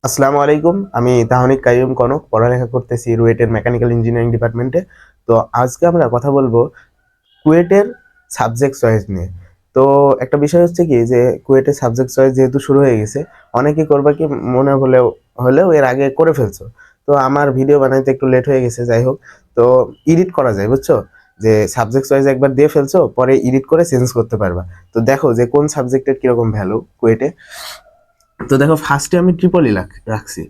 আসসালামু আলাইকুম। আমি তাহনিক কাইয়ুম কনক, পড়ালেখা করতেছি রুয়েটের মেকানিক্যাল ইঞ্জিনিয়ারিং ডিপার্টমেন্টে। তো আজকে আমরা কথা বলবো কুয়েটের সাবজেক্ট চয়েস নিয়ে। তো একটা বিষয় হচ্ছে কি যে কুয়েটের সাবজেক্ট চয়েস যেহেতু শুরু হয়ে গেছে, অনেকে করবা কি মনে হলেও হলেও এর আগে করে ফেলছো। তো আমার ভিডিও বানাইতে একটু লেট হয়ে গেছে, যাই হোক। তো এডিট করা যায়, বুঝছো, যে সাবজেক্ট চয়েস একবার দিয়ে ফেলছো, পরে এডিট করে চেঞ্জ করতে পারবা। তো দেখো যে কোন সাবজেক্টের কিরকম ভ্যালু কুয়েটে। তো দেখো, ফার্স্টে আমি ট্রিপলি রাখছি।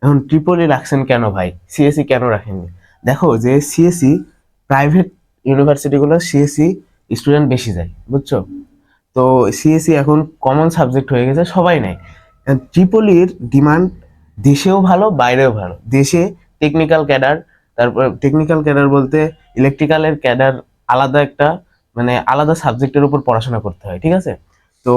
এখন ট্রিপলি রাখছেন কেন ভাই, সিএসসি কেন রাখেননি? দেখো যে সিএসসি প্রাইভেট ইউনিভার্সিটিগুলো সিএসসি স্টুডেন্ট বেশি যায়, বুঝছো। তো সিএসসি এখন কমন সাবজেক্ট হয়ে গেছে, সবাই নেয়। ট্রিপলির ডিমান্ড দেশেও ভালো, বাইরেও ভালো। দেশে টেকনিক্যাল ক্যাডার, তারপর টেকনিক্যাল ক্যাডার বলতে ইলেকট্রিক্যালের ক্যাডার আলাদা একটা, মানে আলাদা সাবজেক্টের উপর পড়াশোনা করতে হয়, ঠিক আছে। তো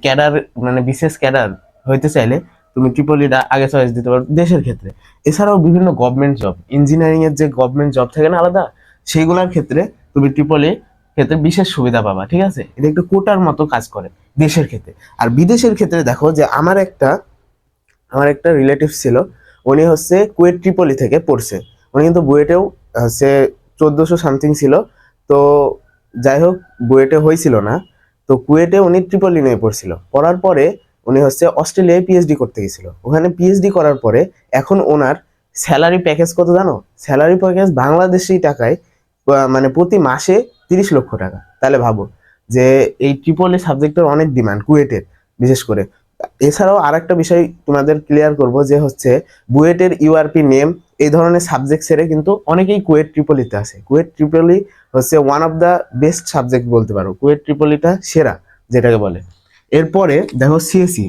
ক্যাডার মানে বিশেষ ক্যাডার হইতে চাইলে তুমি ট্রিপলিটা আগে চয়েস দিতে পারো দেশের ক্ষেত্রে। এছাড়াও বিভিন্ন গভর্নমেন্ট জব, ইঞ্জিনিয়ারিং এর যে গভর্নমেন্ট জব থাকে না আলাদা, সেইগুলোর ক্ষেত্রে তুমি ট্রিপলি ক্ষেত্রে বিশেষ সুবিধা পাবা, ঠিক আছে। এটা একটু কোটার মতো কাজ করে দেশের ক্ষেত্রে। আর বিদেশের ক্ষেত্রে দেখো যে আমার একটা রিলেটিভ ছিল, উনি হচ্ছে কুয়েট ট্রিপলি থেকে পড়ছে। উনি কিন্তু বুয়েটেও হচ্ছে 1400 সামথিং ছিল। তো যাই হোক, বুয়েটে হয়েছিল না। তো কুয়েটে উনি ট্রিপলি নিয়ে পড়ছিল, পড়ার পরে উনি হচ্ছে অস্ট্রেলিয়ায় পিএইচডি করতে গেছিল। ওখানে পিএইচডি করার পরে এখন ওনার স্যালারি প্যাকেজ কত জানো? স্যালারি প্যাকেজ বাংলাদেশি টাকায় মানে প্রতি মাসে 30 লক্ষ টাকা। তাহলে ভাবো যে এই ট্রিপলি সাবজেক্টের অনেক ডিমান্ড কুয়েটের, বিশেষ করে। এছাড়াও আরেকটা বিষয় তোমাদের ক্লিয়ার করব, যে হচ্ছে বুয়েটের ইউআরপি নেম এই ধরনের সাবজেক্ট ছেড়ে কিন্তু অনেকেই কুয়েট ট্রিপলিতে আসে। কুয়েট ট্রিপলি হচ্ছে one of the best subject বলতে পারো, কুয়েট ট্রিপলিটা সেরা যেটাকে বলে। এরপরে দেখো সিএসসি,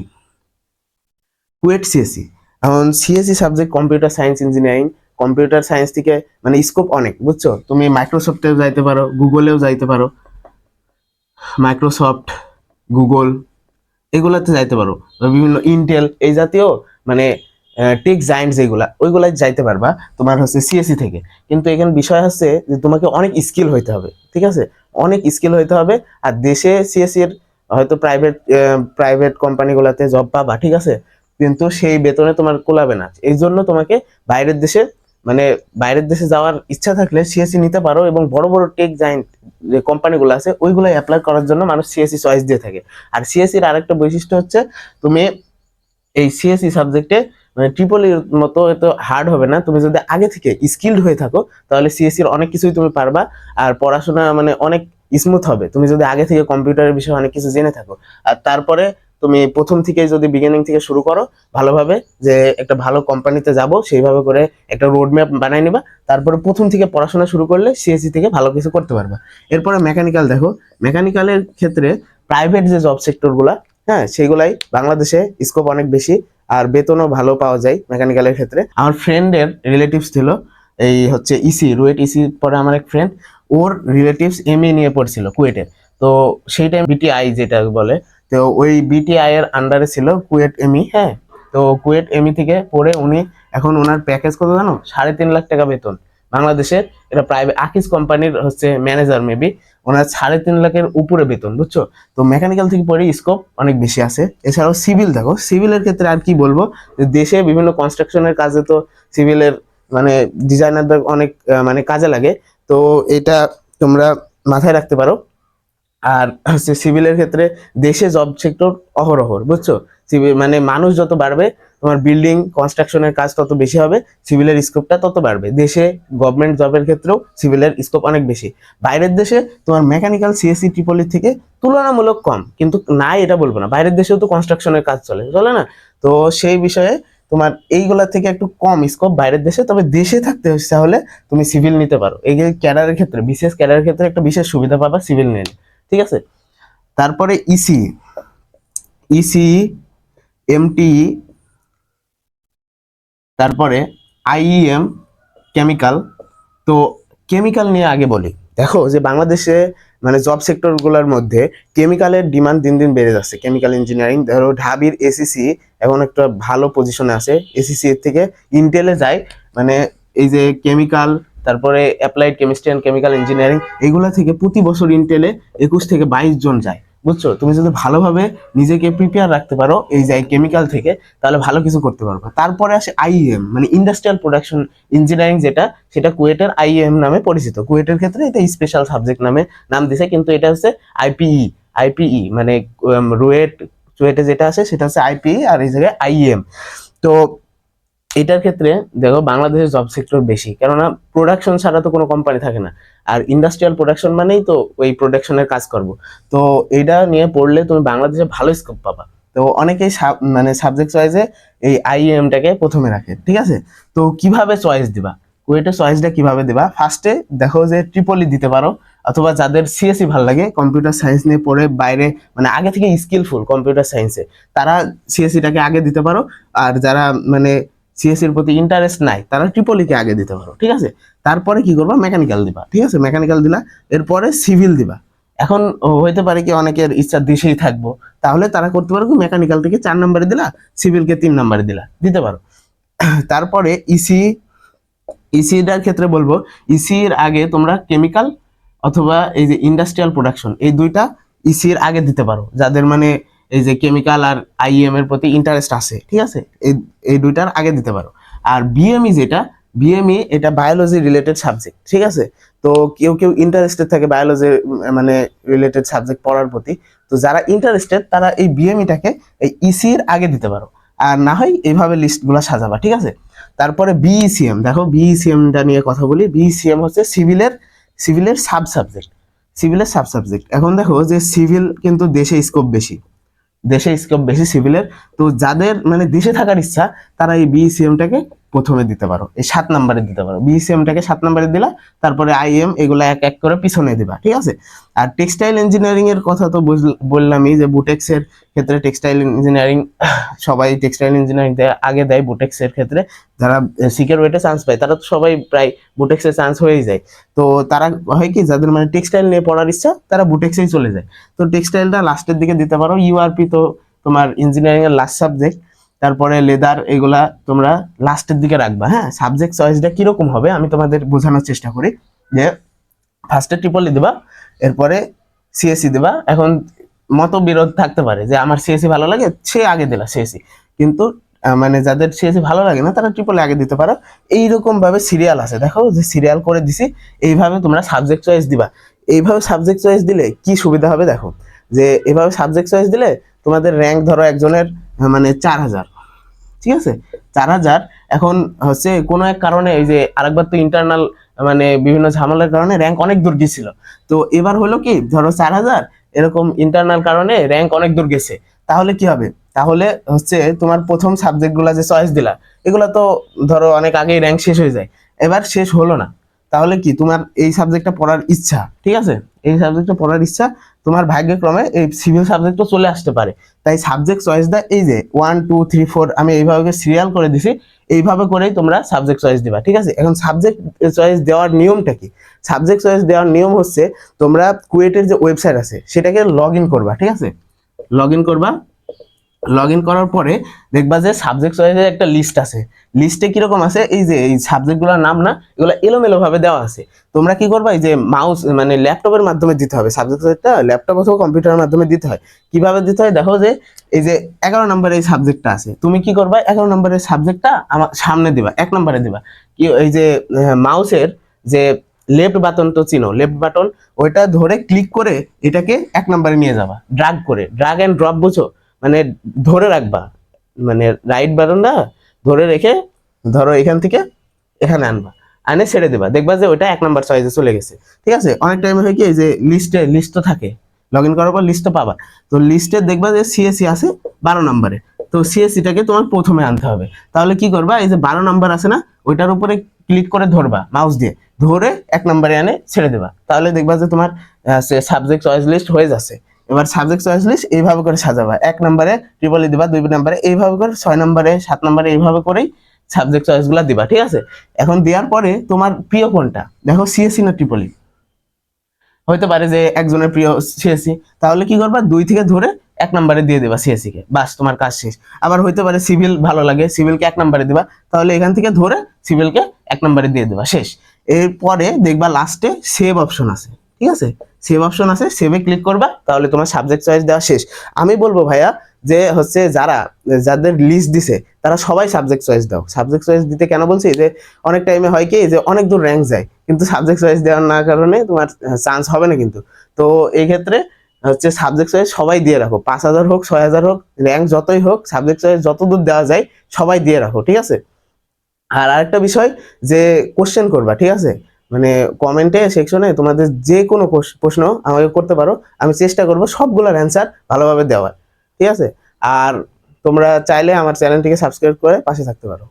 কুয়েট সিএসসি। এখন CSC subject computer science engineering. Computer science থেকে মানে স্কোপ অনেক, বুঝছো। তুমি মাইক্রোসফটেও যাইতে পারো, গুগলেও যাইতে পারো। মাইক্রোসফট, গুগল, এগুলাতে যাইতে পারো। বা বিভিন্ন ইন্টেল এই জাতীয় মানে টেক জায়েন্টস যেগুলা, ওইগুলাই যাইতে পারবা তোমার হচ্ছে সিএসসি থেকে। কিন্তু এখানে বিষয় হচ্ছে যে তোমাকে অনেক স্কিল হইতে হবে, ঠিক আছে। অনেক স্কিল হইতে হবে। আর দেশে সিএসসি এর হয়তো প্রাইভেট কোম্পানিগুলোতে জব পাবা, ঠিক আছে, কিন্তু সেই বেতনে তোমার কোলাবে না। এই জন্য তোমাকে বাইরের দেশে মানে বাইরের দেশে যাওয়ার ইচ্ছা থাকলে সিএসসি নিতে পারো, এবং বড় বড় টেক জায়েন্ট যে কোম্পানিগুলো আছে ওইগুলো অ্যাপ্লাই করার জন্য মানুষ সিএসসি চয়েস দিয়ে থাকে। আর সিএসসি এর আরেকটা বৈশিষ্ট্য হচ্ছে, তুমি এই সিএসসি সাবজেক্টে মানে ট্রিপলির মতো এত হার্ড হবে না। তুমি যদি আগে থেকে স্কিলড হয়ে থাকো তাহলে সিএসসি এর অনেক কিছুই তুমি পারবা। আর পড়াশোনা মানে অনেক স্মুথ হবে তুমি যদি আগে থেকে কম্পিউটারের বিষয়ে অনেক কিছু জেনে থাকো। আর তারপরে তুমি প্রথম থেকে যদি বিগিনিং থেকে শুরু করো ভালোভাবে, যে একটা ভালো কোম্পানিতে যাব সেইভাবে করে একটা রোড ম্যাপ বানাই নিবা। তারপরে প্রথম থেকে পড়াশোনা শুরু করলে সিএসসি থেকে ভালো কিছু করতে পারবা। এরপরে মেকানিক্যাল দেখো, মেকানিক্যালের ক্ষেত্রে প্রাইভেট যে জব সেক্টরগুলা, হ্যাঁ, সেগুলাই বাংলাদেশে স্কোপ অনেক বেশি। আর বেতনও ভালো পাওয়া যায় মেকানিক্যালের ক্ষেত্রে। আমার ফ্রেন্ডের রিলেটিভস ছিল এই হচ্ছে ইসি, রুয়েট ইসি পরে আমার এক ফ্রেন্ড, ওর রিলেটিভস এমএ নিয়ে পড়ছিল কুয়েটে। তো সেই টাইম বিটিআই যেটা বলে, তো ওই বিটিআই এর আন্ডারে ছিল কুয়েট এমই, হ্যাঁ। তো কুয়েট এমই থেকে পড়ে উনি এখন ওনার প্যাকেজ কত জানো? 3.5 লাখ টাকা বেতন বাংলাদেশের। এটা প্রাইভেট আকিস কোম্পানির হচ্ছে ম্যানেজার মেবি। ওনার 3.5 লাখের উপরে বেতন, বুঝছো। তো মেকানিক্যাল থেকে পড়ে স্কোপ অনেক বেশি আছে। এছাড়াও সিভিল দেখো, সিভিলের ক্ষেত্রে আর কি বলবো, যে দেশে বিভিন্ন কনস্ট্রাকশনের কাজে তো সিভিলের মানে ডিজাইনারদের অনেক মানে কাজে লাগে। তো এটা তোমরা মাথায় রাখতে পারো। আর হচ্ছে সিভিলের ক্ষেত্রে দেশে জব সেক্টর অহরহর, বুঝছো। সিভিল মানে মানুষ যত বাড়বে, তোমার বিল্ডিং কনস্ট্রাকশনের কাজ তত বেশি হবে, সিভিলের স্কোপটা তত বাড়বে। দেশে গভর্নমেন্ট জবের ক্ষেত্রেও সিভিলের স্কোপ অনেক বেশি। বাইরের দেশে তোমার মেকানিক্যাল সিএসসি ট্রিপলি থেকে তুলনামূলক কম, কিন্তু নাই এটা বলবো না, বাইরের দেশেও তো কনস্ট্রাকশনের কাজ চলে চলে না। তো সেই বিষয়ে তোমার এইগুলা থেকে একটু কম স্কোপ বাইরের দেশে, তবে দেশে থাকতে হচ্ছে তাহলে তুমি সিভিল নিতে পারো। এই যে ক্যাডারের ক্ষেত্রে, বিশেষ ক্যাডারের ক্ষেত্রে একটা বিশেষ সুবিধা পাবা সিভিল নিলে, ঠিক আছে। তারপরে ইসি, ইসি, এমটি, তারপরে আইইএম, কেমিক্যাল। তো কেমিক্যাল নিয়ে আগে বলি। দেখো যে বাংলাদেশে মানে জব সেক্টর গুলোর মধ্যে কেমিক্যালের ডিমান্ড দিন দিন বেড়ে যাচ্ছে। কেমিক্যাল ইঞ্জিনিয়ারিং ধরো ঢাবির এসিসি এখন একটা ভালো পজিশনে আছে। এসিসি এর থেকে ইন্টেলে যায়, মানে এই যে কেমিক্যাল, তারপরে applied chemistry and chemical engineering, এগুলা থেকে প্রতি বছর ইন্টেলে 21 থেকে 22 জন যায়। বুঝছো? তুমি যদি ভালোভাবে নিজেকে প্রিপেয়ার রাখতে পারো এই যে কেমিক্যাল থেকে, তাহলে ভালো কিছু করতে পারবে। তারপরে আসে আইএম, মানে ইন্ডাস্ট্রিয়াল প্রোডাকশন ইঞ্জিনিয়ারিং, যেটা সেটা কুয়েটের আইএম নামে পরিচিত। কুয়েটের ক্ষেত্রে এটা স্পেশাল সাবজেক্ট নামে নাম দিছে, কিন্তু এটা হচ্ছে আইপিই। আইপিই মানে রুয়েট চুয়েটে যেটা আছে সেটা হচ্ছে আইপিই, আর এই জায়গায় আইএম। তো এটার ক্ষেত্রে দেখো বাংলাদেশের জব সেক্টর বেশি, কেননা প্রোডাকশন ছাড়া তো কোনো কোম্পানি থাকে না, আর ইন্ডাস্ট্রিয়াল প্রোডাকশন মানেই তো ওই প্রোডাকশনের কাজ করব। তো এটা নিয়ে পড়লে তুমি বাংলাদেশে ভালো স্কোপ পাবা। তো অনেকেই মানে সাবজেক্ট চয়েসে এই আইএমটাকে প্রথমে রাখে, ঠিক আছে? তো কিভাবে চয়েস দিবা, কুয়েটে চয়েসটা কিভাবে দিবা? ফার্স্টে দেখো যে ট্রিপলি দিতে পারো, অথবা যাদের সিএসসি ভালো লাগে, কম্পিউটার সায়েন্স নিয়ে পড়ে বাইরে মানে আগে থেকে স্কিলফুল কম্পিউটার সায়েন্সে, তারা সিএসসিটাকে আগে দিতে পারো। আর যারা মানে সিএসসির প্রতি ইন্টারেস্ট নাই, তারা ট্রিপলিকে আগে দিতে পারো, ঠিক আছে? তারপরে কি করবা, মেকানিক্যাল দিবা, ঠিক আছে? মেকানিক্যাল দিলা, এরপরে সিভিল দিবা। এখন হইতে পারে কি অনেকের ইচ্ছা দেশেই থাকবো, তাহলে তারা করতে পারো কি মেকানিক্যাল থেকে 4 নম্বরে দিলা, সিভিলকে 3 নম্বরে দিলা, দিতে পারো। তারপরে ইসিটার ক্ষেত্রে বলবো, ইসির আগে তোমরা কেমিক্যাল অথবা এই যে ইন্ডাস্ট্রিয়াল প্রোডাকশন, এই দুইটা ইসির আগে দিতে পারো, যাদের মানে এই যে কেমিক্যাল আর আইএম এর প্রতি ইন্টারেস্ট আছে, ঠিক আছে? এই এই দুইটার আগে দিতে পারো। আর বিএমই যেটা, বিএমই এটা বায়োলজি রিলেটেড সাবজেক্ট, ঠিক আছে? তো কেউ কেউ ইন্টারেস্টেড থাকে বায়োলজি মানে রিলেটেড সাবজেক্ট পড়ার প্রতি, তো যারা ইন্টারেস্টেড তারা এই বিএমইটাকে এই ইসির আগে দিতে পারো। আর না হয় এইভাবে লিস্টগুলো সাজাবা, ঠিক আছে? তারপরে বিইসিএম, দেখো বিইসিএমটা নিয়ে কথা বলি। বিইসিএম হচ্ছে সিভিলের সাব সাবজেক্ট, সিভিলের সাব সাবজেক্ট। এখন দেখো যে সিভিল কিন্তু দেশে স্কোপ বেশি সিভিলের। তো যাদের মানে দেশে থাকার ইচ্ছা, তারা এই বিইসিএমটাকে প্রথমে দিতে পারো, এই 7 নম্বরে দিতে পারো। বিইসিএমটাকে 7 নম্বরে দিলা, তারপরে আইএম, এগুলো এক এক করে পিছনে দিবা, ঠিক আছে? আর টেক্সটাইল ইঞ্জিনিয়ারিং এর কথা তো বললামই, যে বুটেক্সের ক্ষেত্রে টেক্সটাইল ইঞ্জিনিয়ারিং সবাই টেক্সটাইল ইঞ্জিনিয়ারিং আগে দেয়। বুটেক্সের ক্ষেত্রে যারা সিকিউর ওয়েটে চান্স পায়, তারা তো সবাই প্রায় বুটেক্সে চান্স হয়েই যায়। তো তারা হয় কি, যাদের মানে টেক্সটাইল নিয়ে পড়ার ইচ্ছা, তারা বুটেক্সেই চলে যায়। তো টেক্সটাইলটা লাস্টের দিকে দিতে পারো। ইউআরপি তো তোমার ইঞ্জিনিয়ারিং এর লাস্ট সাবজেক্ট। তারপরে লেদার, এগুলা তোমরা লাস্টের দিকে রাখবা। হ্যাঁ, সাবজেক্ট চয়েসটা কিরকম হবে আমি তোমাদের বোঝানোর চেষ্টা করি। যে ফার্স্টে ট্রিপলি দিবা, এরপরে সিএসসি দিবা। এখন মতবিরোধ থাকতে পারে যে আমার সিএসসি ভালো লাগে, সে আগে দিলা সিএসসি, কিন্তু মানে যাদের সিএসসি ভালো লাগে না, তারা ট্রিপলি আগে দিতে পারো। এইরকম ভাবে সিরিয়াল আছে, দেখো যে সিরিয়াল করে দিছি। এইভাবে তোমরা সাবজেক্ট চয়েস দিবা। এইভাবে সাবজেক্ট চয়েস দিলে কি সুবিধা হবে দেখো, যে এভাবে সাবজেক্ট চয়েস দিলে তোমাদের র্যাঙ্ক ধরো একজনের মানে 4000, ঠিক আছে? 4000। এখন হচ্ছে কোনো এক কারণে, এই যে আরেকবার তো ইন্টারনাল মানে বিভিন্ন ঝামেলার কারণে র্যাঙ্ক অনেক দূর গেছিল। তো এবার হলো কি, ধরো 4000 এরকম ইন্টারনাল কারণে র্যাঙ্ক অনেক দূর গেছে, তাহলে কি হবে? তাহলে হচ্ছে তোমার প্রথম সাবজেক্ট গুলা যে চয়েস দিলা, এগুলা তো ধরো অনেক আগেই র্যাঙ্ক শেষ হয়ে যায়, এবার শেষ হলো না। তাহলে কি, তোমার এই সাবজেক্টটা পড়ার ইচ্ছা, ঠিক আছে? এই সাবজেক্টটা পড়ার ইচ্ছা, তোমার ভাগ্যক্রমে এই সিভিল সাবজেক্টও চলে আসতে পারে। তাই সাবজেক্ট চয়েসটা এই যে 1 2 3 4 আমি এইভাবে সিরিয়াল করে দিছি, এইভাবে করেই তোমরা সাবজেক্ট চয়েস দিবা, ঠিক আছে? এখন সাবজেক্ট চয়েস দেওয়ার নিয়মটা কি? সাবজেক্ট চয়েস দেওয়ার নিয়ম হচ্ছে, তোমরা কুয়েটের যে ওয়েবসাইট আছে সেটাকে লগ ইন করবা, ঠিক আছে? লগ ইন করবা। লগ ইন করার পরে দেখবা যে সাবজেক্ট চয়েসের একটা লিস্ট আছে। লিস্টে কিরকম আছে, এই যে এই সাবজেক্টগুলোর নাম না, এগুলো এলোমেলো ভাবে দেওয়া আছে। তোমরা কি করবা, এই যে মাউস মানে ল্যাপটপের মাধ্যমে দিতে হবে সাবজেক্ট চয়েসটা, ল্যাপটপ অথবা কম্পিউটারের মাধ্যমে দিতে হয়। কিভাবে দিতে হয় দেখো, যে এই যে 11 নম্বরের এই সাবজেক্টটা আছে, তুমি কি করবা, 11 নম্বরের সাবজেক্টটা আমার সামনে দিবা, 1 নম্বরে দিবা। কি, এই যে মাউসের যে লেফট বাটন তো চিনো, লেফট বাটন, ওইটা ধরে ক্লিক করে এটাকে 1 নম্বরে নিয়ে যাবা, ড্রাগ করে, ড্রাগ এন্ড ড্রপ, বুঝো? মানে ধরে রাখবা, মানে রাইট বাটনটা ধরে রেখে ধরো এখান থেকে এখানে আনবা, আনে ছেড়ে দিবা, দেখবা যে ওইটা 1 নাম্বার চয়েসে চলে গেছে, ঠিক আছে? অনেক টাইমে হয় কি, যে লিস্ট তো থাকে, লগ ইন করার পর লিস্ট তো পাবা। তো লিস্টে দেখবা যে সিএসসি আছে 12 নম্বরে, তো সিএসসিটাকে তোমার প্রথমে আনতে হবে। তাহলে কি করবা, এই যে 12 নাম্বার আছে না, ওইটার উপরে ক্লিক করে ধরবা, মাউস দিয়ে ধরে 1 নম্বরে আনে ছেড়ে দিবা, তাহলে দেখবা যে তোমার সাবজেক্ট চয়েস লিস্ট হয়ে যাচ্ছে। এবার সাবজেক্ট চয়েস লিস্ট এইভাবে করে সাজাবা, 1 নম্বরে ট্রিপলি দিবা, 2 নম্বরে এইভাবে করে, 6 নম্বরে, 7 নম্বরে এইভাবে করেই সাবজেক্ট চয়েস গুলা দিবা, ঠিক আছে? এখন দেওয়ার পরে তোমার প্রিয় কোনটা, দেখো সিএসসি না ট্রিপলি, হইতে পারে যে একজনের প্রিয় সিএসসি, তাহলে কি করবা, 2 থেকে ধরে 1 নম্বরে দিয়ে দিবা সিএসসি কে, বাস তোমার কাজ শেষ। আবার হইতে পারে সিভিল ভালো লাগে, সিভিলকে 1 নম্বরে দিবা, তাহলে এখান থেকে ধরে সিভিলকে 1 নম্বরে দিয়ে দিবা, শেষ। এরপরে দেখবা লাস্টে সেভ অপশন আছে, ঠিক আছে, সেভ অপশন আছে, সেভে ক্লিক করবা, তাহলে তোমার সাবজেক্ট চয়েস দেওয়া শেষ। আমি বলবো ভাইয়া যে হচ্ছে যাদের লিস্ট দিছে তারা সবাই সাবজেক্ট চয়েস দাও। সাবজেক্ট চয়েস দিতে কেন বলছি, যে অনেক টাইমে হয় কি যে অনেক দূর র্যাঙ্ক যায়, কিন্তু সাবজেক্ট চয়েস দেওয়ার না কারণে তোমার চান্স হবে না কিন্তু। তো এই ক্ষেত্রে হচ্ছে সাবজেক্ট চয়েস সবাই দিয়ে রাখো, 5,000 হোক 6,000 হোক, র্যাঙ্ক যতই হোক, সাবজেক্ট চয়েস যত দূর দেওয়া যায় সবাই দিয়ে রাখো, ঠিক আছে। আর আরেকটা বিষয়, যে কোশ্চেন করবা, ঠিক আছে, মানে কমেন্টে সেকশনে তোমাদের যে কোনো প্রশ্ন আমাকে করতে পারো, আমি চেষ্টা করব সবগুলোর অ্যান্সার ভালোভাবে দেওয়ার, ঠিক আছে। আর তোমরা চাইলে আমার চ্যানেলটিকে সাবস্ক্রাইব করে পাশে থাকতে পারো।